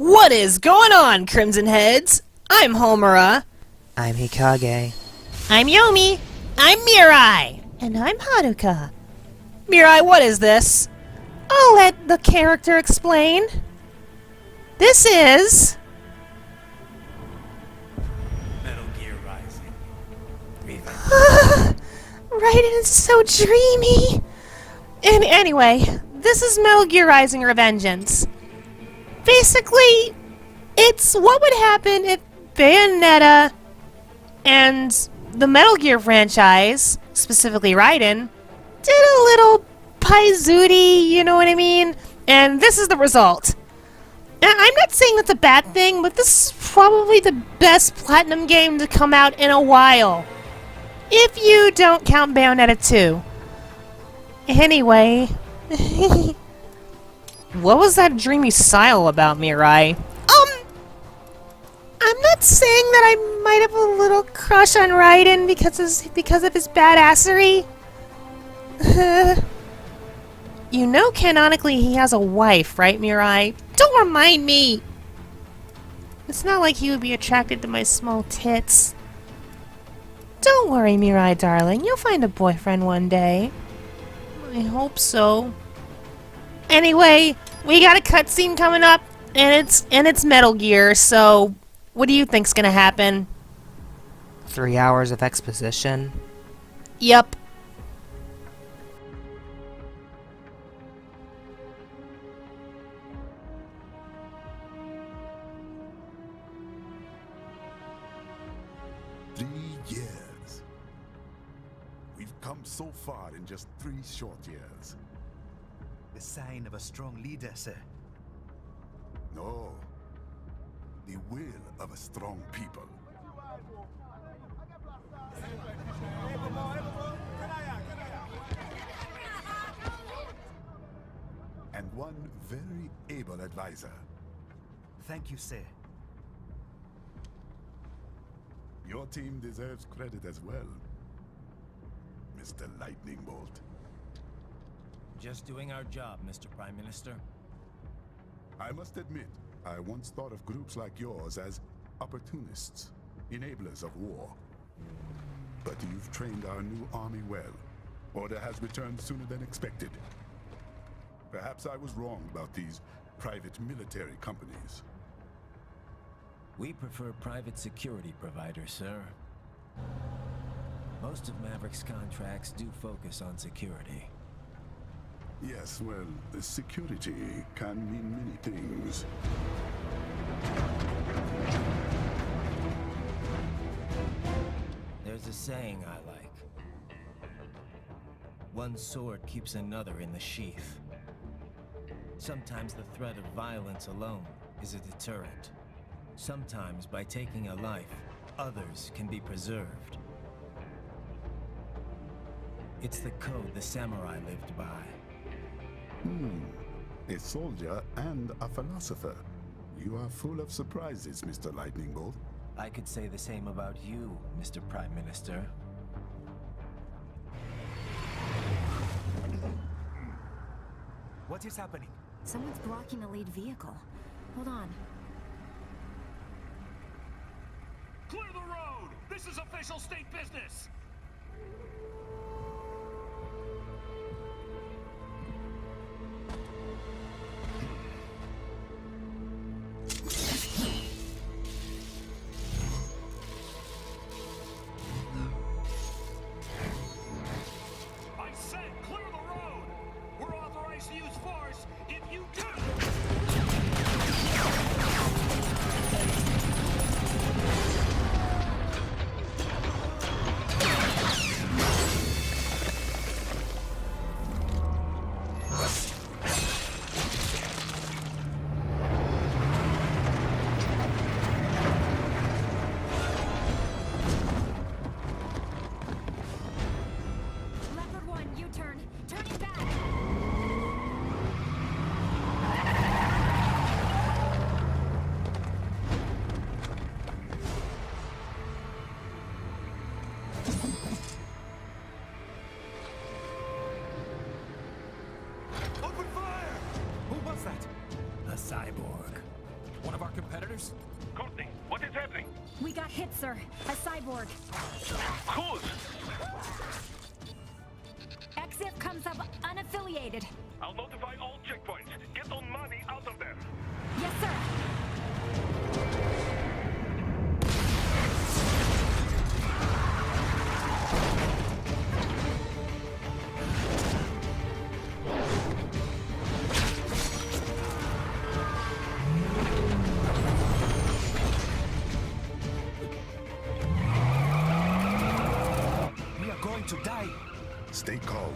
What is going on, Crimson Heads? I'm Homura. I'm Hikage. I'm Yomi. I'm Mirai. And I'm Haruka. Mirai, what is this? I'll let the character explain. This is... Metal Gear Rising. Raiden is so dreamy. And anyway, this is Metal Gear Rising Revengeance. Basically, it's what would happen if Bayonetta and the Metal Gear franchise, specifically Raiden, did a little paizooty, you know what I mean? And this is the result. Now, I'm not saying that's a bad thing, but this is probably the best Platinum game to come out in a while. If you don't count Bayonetta 2. Anyway... What was that dreamy style about, Mirai? I'm not saying that I might have a little crush on Raiden because of his badassery. You know canonically he has a wife, right, Mirai? Don't remind me! It's not like he would be attracted to my small tits. Don't worry, Mirai, darling. You'll find a boyfriend one day. I hope so. Anyway, we got a cutscene coming up, and it's Metal Gear, so what do you think's gonna happen? 3 hours of exposition. Yep. Years. We've come so far in just 3 short years. The sign of a strong leader, sir. No. The will of a strong people. And one very able advisor. Thank you, sir. Your team deserves credit as well, Mr. Lightning Bolt. Just doing our job, Mr. Prime Minister. I must admit, I once thought of groups like yours as opportunists, enablers of war. But you've trained our new army well. Order has returned sooner than expected. Perhaps I was wrong about these private military companies. We prefer private security providers, sir. Most of Maverick's contracts do focus on security. Yes, well, security can mean many things. There's a saying I like. One sword keeps another in the sheath. Sometimes the threat of violence alone is a deterrent. Sometimes by taking a life, others can be preserved. It's the code the samurai lived by. A soldier and a philosopher. You are full of surprises, Mr. Lightning Bolt. I could say the same about you, Mr. Prime Minister. What is happening? Someone's blocking the lead vehicle. Hold on. Clear the road! This is official state business! I said clear the road! We're authorized to use force if you do! Leopard 1, U-turn. Turning back. Open fire! Who was that? A cyborg. One of our competitors? Courtney, what is happening? We got hit, sir. A cyborg. Whose? Exif comes up unaffiliated. I'll notify all checkpoints. Get on money out of there. Yes, sir. We are going to die. Stay calm.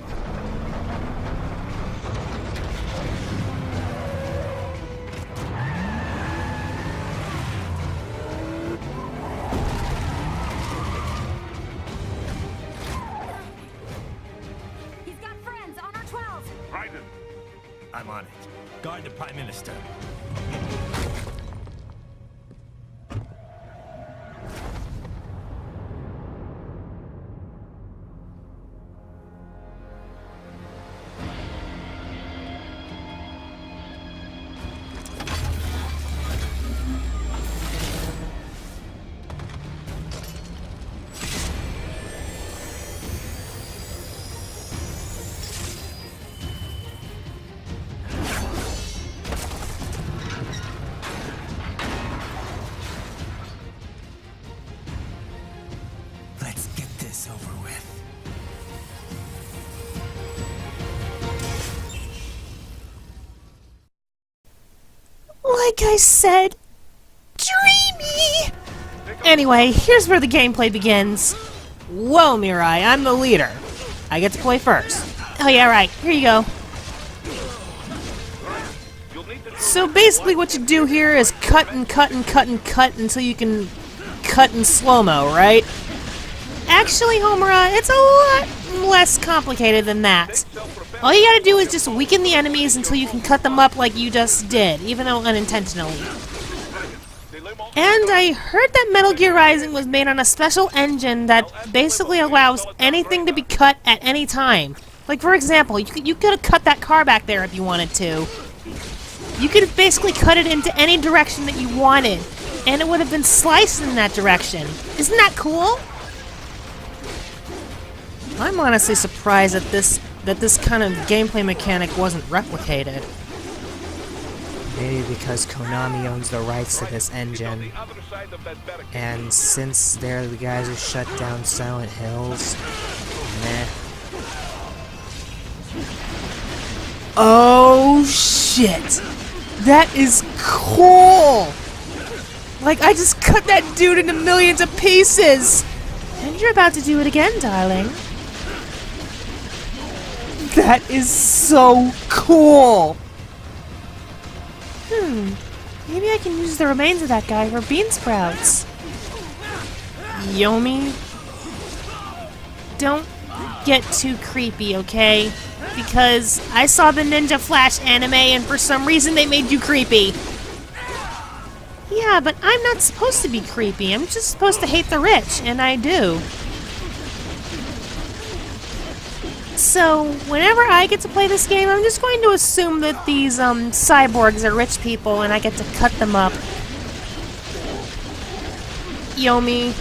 He's got friends on our 12. Raiden, I'm on it. Guard the Prime Minister. Let's get this over with. Like I said, dreamy! Anyway, here's where the gameplay begins. Whoa, Mirai, I'm the leader. I get to play first. Oh yeah, right. Here you go. So basically what you do here is cut and cut and cut and cut until you can cut in slow-mo, right? Actually, Homura, it's a lot less complicated than that. All you gotta do is just weaken the enemies until you can cut them up like you just did, even though unintentionally. And I heard that Metal Gear Rising was made on a special engine that basically allows anything to be cut at any time. Like, for example, you could have cut that car back there if you wanted to. You could have basically cut it into any direction that you wanted, and it would have been sliced in that direction. Isn't that cool? I'm honestly surprised that this kind of gameplay mechanic wasn't replicated. Maybe because Konami owns the rights to this engine. And since they're the guys who shut down Silent Hills, meh. Oh shit! That is cool! Like, I just cut that dude into millions of pieces! And you're about to do it again, darling. That is so cool! Maybe I can use the remains of that guy for bean sprouts. Yomi? Don't get too creepy, okay? Because I saw the Ninja Flash anime and for some reason they made you creepy. Yeah, but I'm not supposed to be creepy. I'm just supposed to hate the rich, and I do. So, whenever I get to play this game, I'm just going to assume that these, cyborgs are rich people and I get to cut them up. Yomi,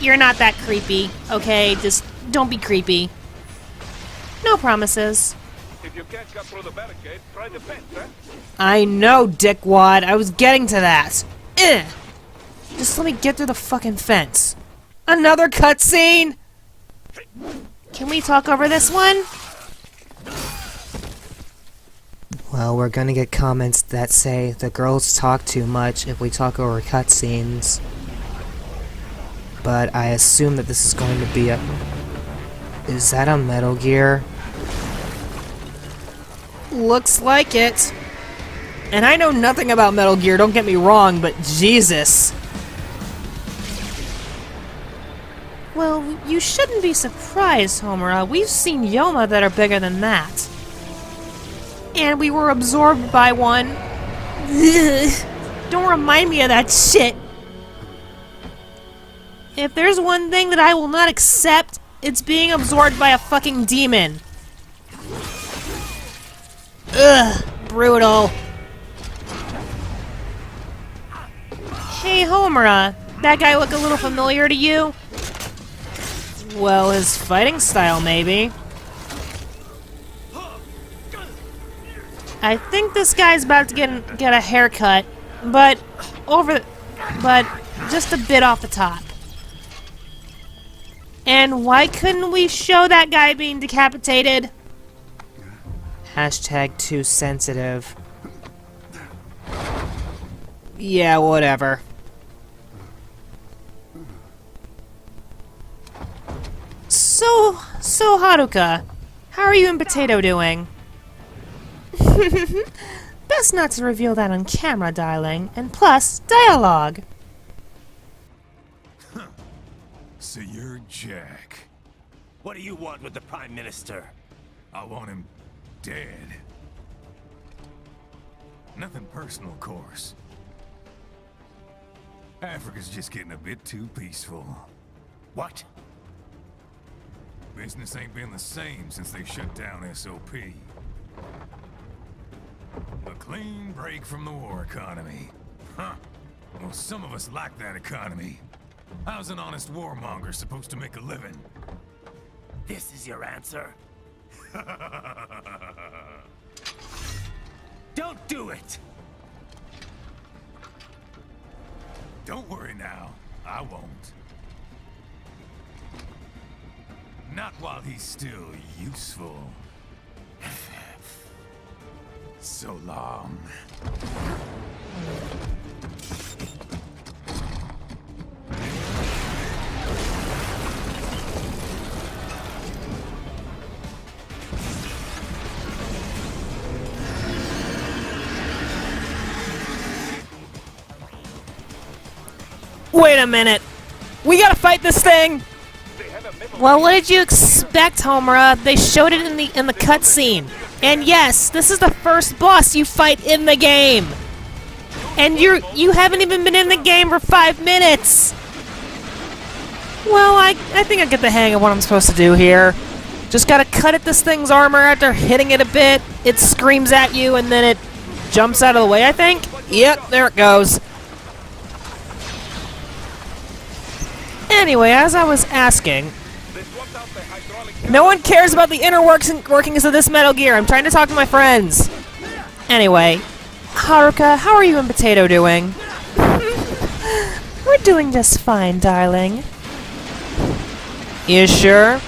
you're not that creepy, okay? Just don't be creepy. No promises. if you can't cut through the barricade, try the fence, eh? I know, dickwad. I was getting to that. Just let me get through the fucking fence. Another cutscene? Can we talk over this one? Well, we're gonna get comments that say the girls talk too much if we talk over cutscenes. But I assume that this is going to be a... Is that a Metal Gear? Looks like it. And I know nothing about Metal Gear, don't get me wrong, but Jesus. Well, you shouldn't be surprised, Homura. We've seen Yoma that are bigger than that. And we were absorbed by one. Don't remind me of that shit. If there's one thing that I will not accept, it's being absorbed by a fucking demon. Ugh, brutal. Hey, Homura. That guy look a little familiar to you? Well, his fighting style, maybe. I think this guy's about to get a haircut, but just a bit off the top. And why couldn't we show that guy being decapitated? Hashtag too sensitive. Yeah, whatever. So Haruka, how are you and Potato doing? Best not to reveal that on camera, darling. And plus, dialogue. So you're Jack. What do you want with the Prime Minister? I want him dead. Nothing personal, of course. Africa's just getting a bit too peaceful. What? Business ain't been the same since they shut down SOP. A clean break from the war economy. Huh. Well, some of us like that economy. How's an honest warmonger supposed to make a living? This is your answer? Don't do it! Don't worry now. I won't. Not while he's still useful. So long. Wait a minute. We gotta fight this thing. Well, what did you expect, Homura? They showed it in the cutscene. And yes, this is the first boss you fight in the game. And you haven't even been in the game for 5 minutes. Well, I think I get the hang of what I'm supposed to do here. Just gotta cut at this thing's armor after hitting it a bit. It screams at you and then it jumps out of the way, I think. Yep, there it goes. Anyway, as I was asking, no one cares about the inner workings of this Metal Gear. I'm trying to talk to my friends. Anyway, Haruka, how are you and Potato doing? We're doing just fine, darling. You sure?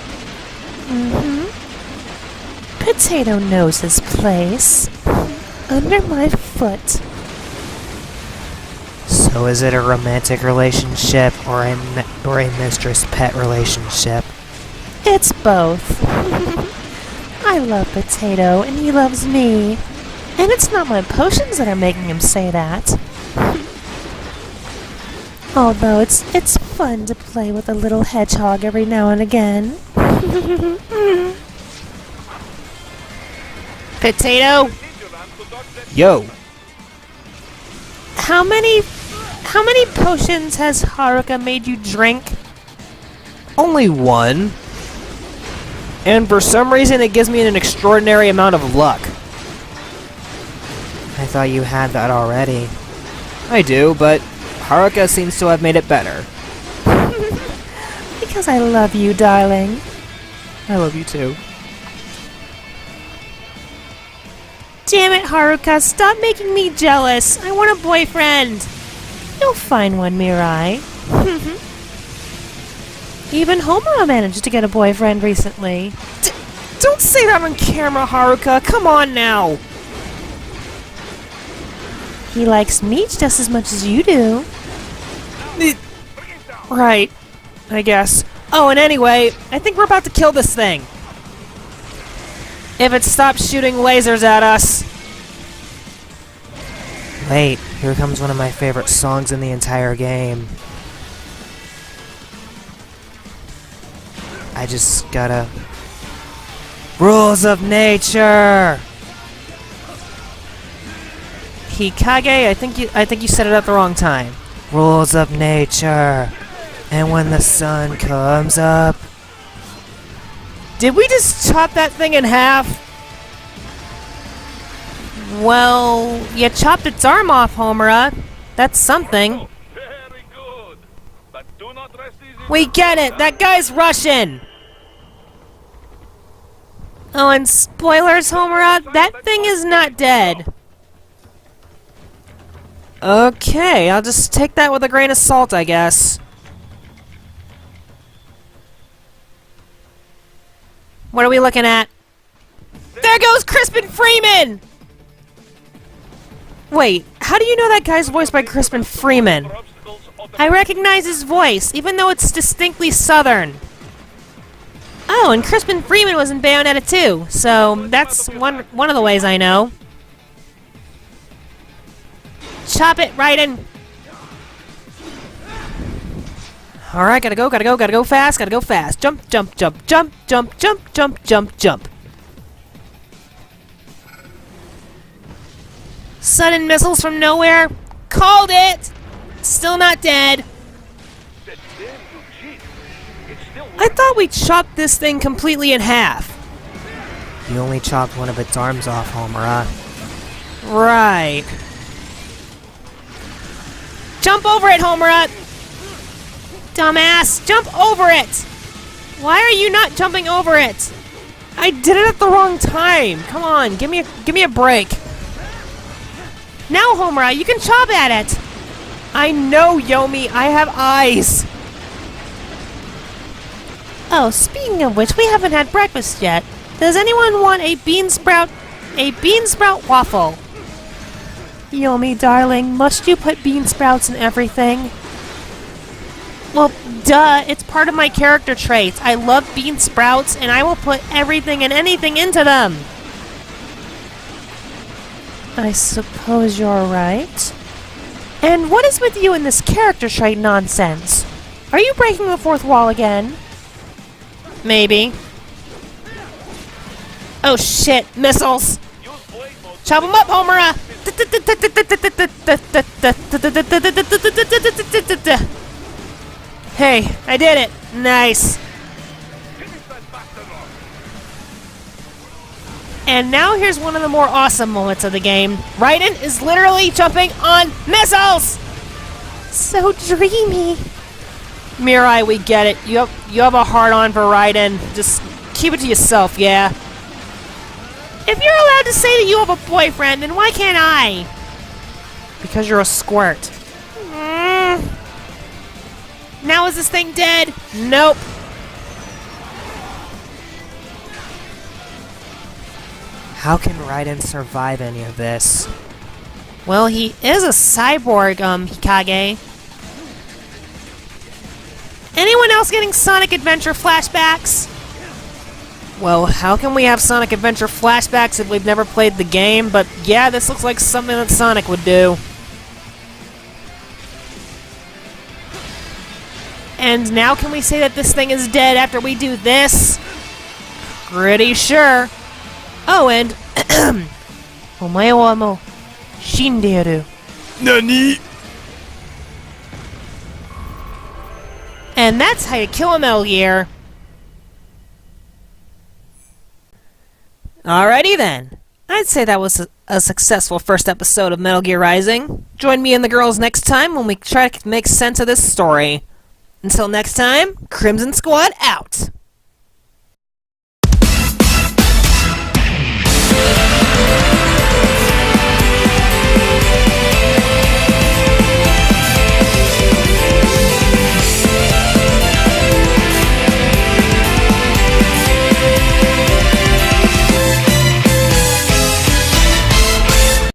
Potato knows his place. Under my foot. So is it a romantic relationship or a mistress-pet relationship? It's both. I love Potato, and he loves me. And it's not my potions that are making him say that. Although it's fun to play with a little hedgehog every now and again. Potato? Yo. How many potions has Haruka made you drink? Only one. And for some reason it gives me an extraordinary amount of luck. I thought you had that already. I do, but Haruka seems to have made it better. Because I love you, darling. I love you too. Damn it, Haruka, stop making me jealous. I want a boyfriend. You'll find one, Mirai. Even Homura managed to get a boyfriend recently. Don't say that on camera, Haruka. Come on now. He likes meat just as much as you do. Right. I guess. Oh, and anyway, I think we're about to kill this thing. If it stops shooting lasers at us. Wait, here comes one of my favorite songs in the entire game. I just gotta... Rules of nature! Hikage, I think you set it up the wrong time. Rules of nature. And when the sun comes up... Did we just chop that thing in half? Well, you chopped its arm off, Homura. That's something. We get it! That guy's Russian! Oh, and spoilers, Homura, that thing is not dead. Okay, I'll just take that with a grain of salt, I guess. What are we looking at? There goes Crispin Freeman! Wait, how do you know that guy's voiced by Crispin Freeman? I recognize his voice, even though it's distinctly southern. Oh, and Crispin Freeman was in Bayonetta 2, so that's one of the ways I know. Chop it, Raiden! Alright, gotta go fast. Jump, jump, jump, jump, jump, jump, jump, jump, jump. Sudden missiles from nowhere. Called it! Still not dead. I thought we chopped this thing completely in half. You only chopped one of its arms off, Homura. Right. Jump over it, Homura! Dumbass, jump over it! Why are you not jumping over it? I did it at the wrong time. Come on, give me a break. Now, Homura, you can chop at it! I know, Yomi. I have eyes. Oh, speaking of which, we haven't had breakfast yet. Does anyone want a bean sprout waffle? Yomi, darling, must you put bean sprouts in everything? Well, duh, it's part of my character traits. I love bean sprouts, and I will put everything and anything into them. I suppose you're right. And what is with you in this character trait nonsense? Are you breaking the fourth wall again? Maybe. Oh shit, missiles! Chop them up, Homura! Hey, I did it! Nice! And now here's one of the more awesome moments of the game. Raiden is literally jumping on missiles! So dreamy. Mirai, we get it. You have a hard-on for Raiden. Just keep it to yourself, yeah? If you're allowed to say that you have a boyfriend, then why can't I? Because you're a squirt. Now is this thing dead? Nope. How can Raiden survive any of this? Well, he is a cyborg, Hikage. Anyone else getting Sonic Adventure flashbacks? Well, how can we have Sonic Adventure flashbacks if we've never played the game? But yeah, this looks like something that Sonic would do. And now can we say that this thing is dead after we do this? Pretty sure. Oh, and... Omae wa mo shinderu. Nani? And that's how you kill a Metal Gear. Alrighty then. I'd say that was a successful first episode of Metal Gear Rising. Join me and the girls next time when we try to make sense of this story. Until next time, Crimson Squad out!